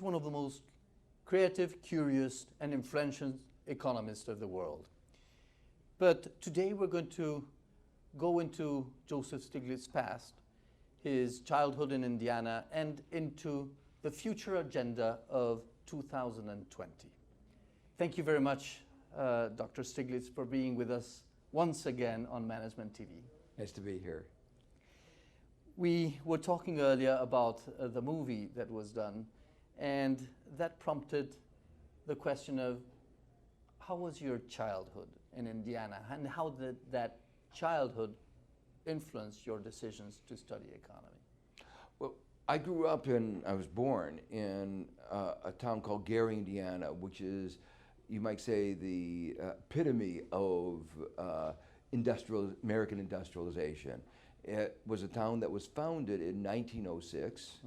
one of the most creative, curious, and influential economists of the world. But today we're going to go into Joseph Stiglitz's past, his childhood in Indiana, and into the future agenda of 2020. Thank you very much, Dr. Stiglitz, for being with us once again on Management TV. Nice to be here. We were talking earlier about the movie that was done, and that prompted the question of how was your childhood in Indiana, and how did that childhood influence your decisions to study economy? Well, I was born in a town called Gary, Indiana, which is, you might say, the epitome of American industrialization. It was a town that was founded in 1906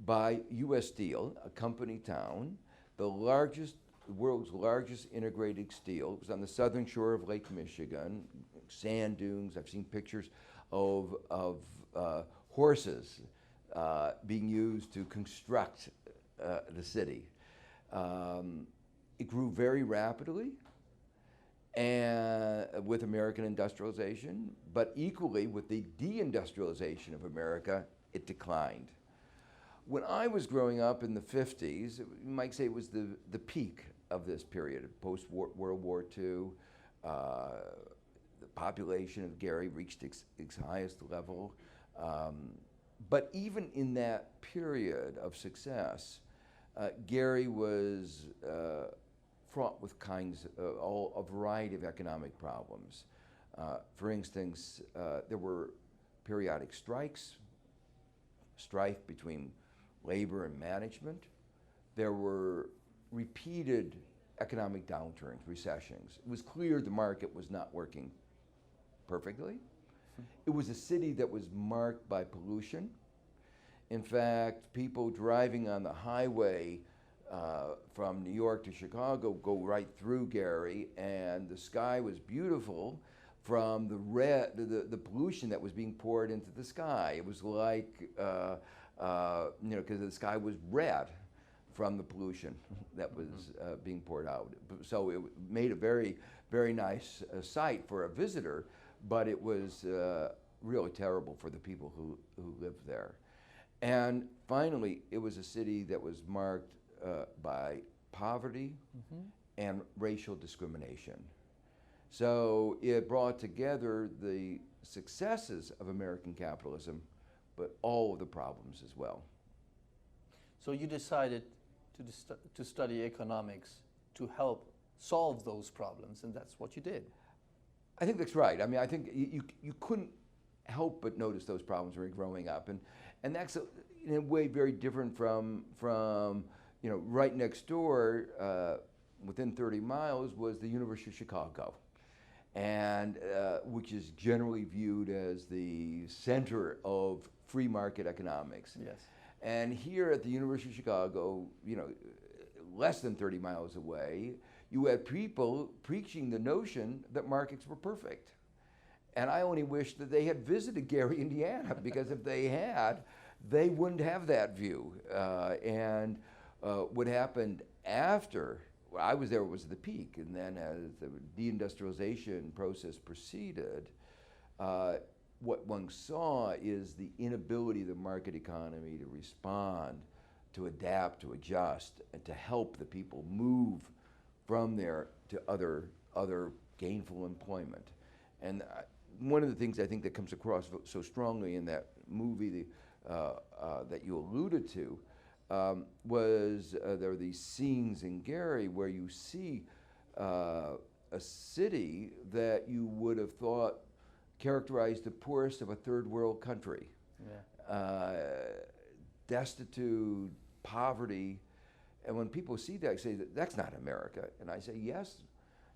by U.S. Steel, a company town, the world's largest integrated steel. It was on the southern shore of Lake Michigan, sand dunes. I've seen pictures of horses being used to construct the city. It grew very rapidly and with American industrialization, but equally with the deindustrialization of America, it declined. When I was growing up in the 50s, you might say it was the peak of this period, post-World War II. The population of Gary reached its highest level. But even in that period of success, Gary was fraught with a variety of economic problems. For instance, there were periodic strikes, strife between labor and management. There were repeated economic downturns, recessions. It was clear the market was not working perfectly. It was a city that was marked by pollution. In fact, people driving on the highway from New York to Chicago go right through Gary, and the sky was beautiful from the pollution that was being poured into the sky. It was like, because the sky was red from the pollution that was being poured out. So it made a very, very nice sight for a visitor, but it was really terrible for the people who lived there. And finally, it was a city that was marked by poverty and racial discrimination. So it brought together the successes of American capitalism, but all of the problems as well. So you decided to study economics to help solve those problems, and that's what you did. I think that's right. I mean, I think you couldn't help but notice those problems when you're growing up, and that's in a way very different from right next door, within 30 miles was the University of Chicago, and which is generally viewed as the center of free market economics. Yes. And here at the University of Chicago, less than 30 miles away, you had people preaching the notion that markets were perfect. And I only wish that they had visited Gary, Indiana, because if they had, they wouldn't have that view. What happened after I was there was the peak, and then as the deindustrialization process proceeded, what one saw is the inability of the market economy to respond, to adapt, to adjust, and to help the people move from there to other gainful employment. And one of the things I think that comes across so strongly in that movie that you alluded to was there are these scenes in Gary where you see a city that you would have thought characterized the poorest of a third world country. Yeah. Destitute, poverty. And when people see that, they say, that's not America. And I say, yes.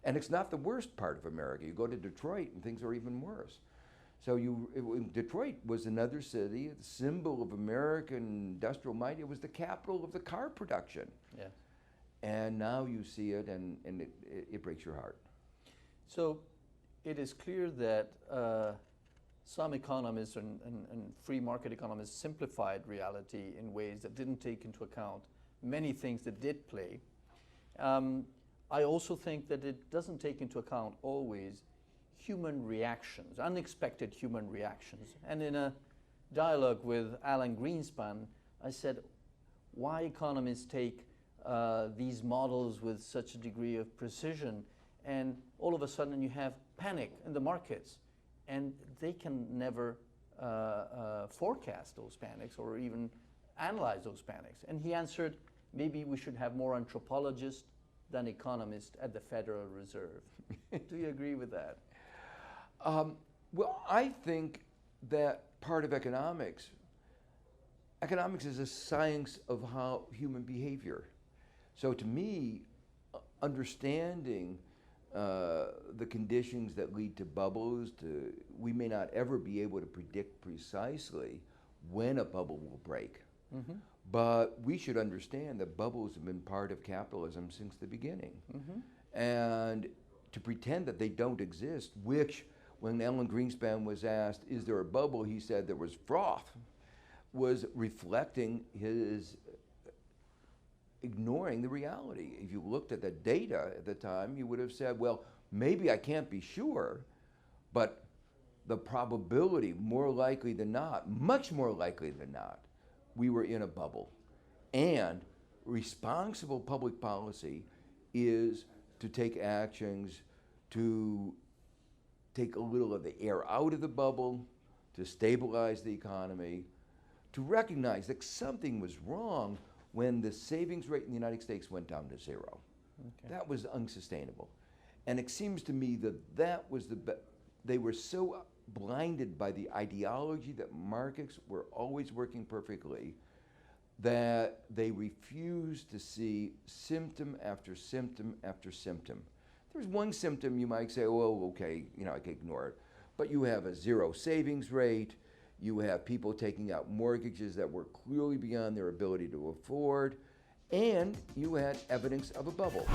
And it's not the worst part of America. You go to Detroit and things are even worse. So Detroit was another city, the symbol of American industrial might. It was the capital of the car production. Yeah. And now you see it and it breaks your heart. So it is clear that some economists and free market economists simplified reality in ways that didn't take into account many things that did play. I also think that it doesn't take into account always human reactions, unexpected human reactions. And in a dialogue with Alan Greenspan, I said, why economists take these models with such a degree of precision, and all of a sudden you have panic in the markets, and they can never forecast those panics or even analyze those panics. And he answered, maybe we should have more anthropologists than economists at the Federal Reserve. Do you agree with that? Well, I think that part of economics is a science of how human behavior. So to me, understanding the conditions that lead to bubbles, we may not ever be able to predict precisely when a bubble will break. Mm-hmm. But we should understand that bubbles have been part of capitalism since the beginning. Mm-hmm. And to pretend that they don't exist, which when Alan Greenspan was asked, is there a bubble, he said there was froth, was reflecting his ignoring the reality. If you looked at the data at the time, you would have said, well, maybe I can't be sure, but the probability, more likely than not, much more likely than not, we were in a bubble. And responsible public policy is to take actions to take a little of the air out of the bubble, to stabilize the economy, to recognize that something was wrong when the savings rate in the United States went down to zero. Okay. That was unsustainable. And it seems to me that that was they were so blinded by the ideology that markets were always working perfectly that they refused to see symptom after symptom after symptom. There's one symptom you might say, oh, okay, I can ignore it. But you have a zero savings rate, you have people taking out mortgages that were clearly beyond their ability to afford, and you had evidence of a bubble.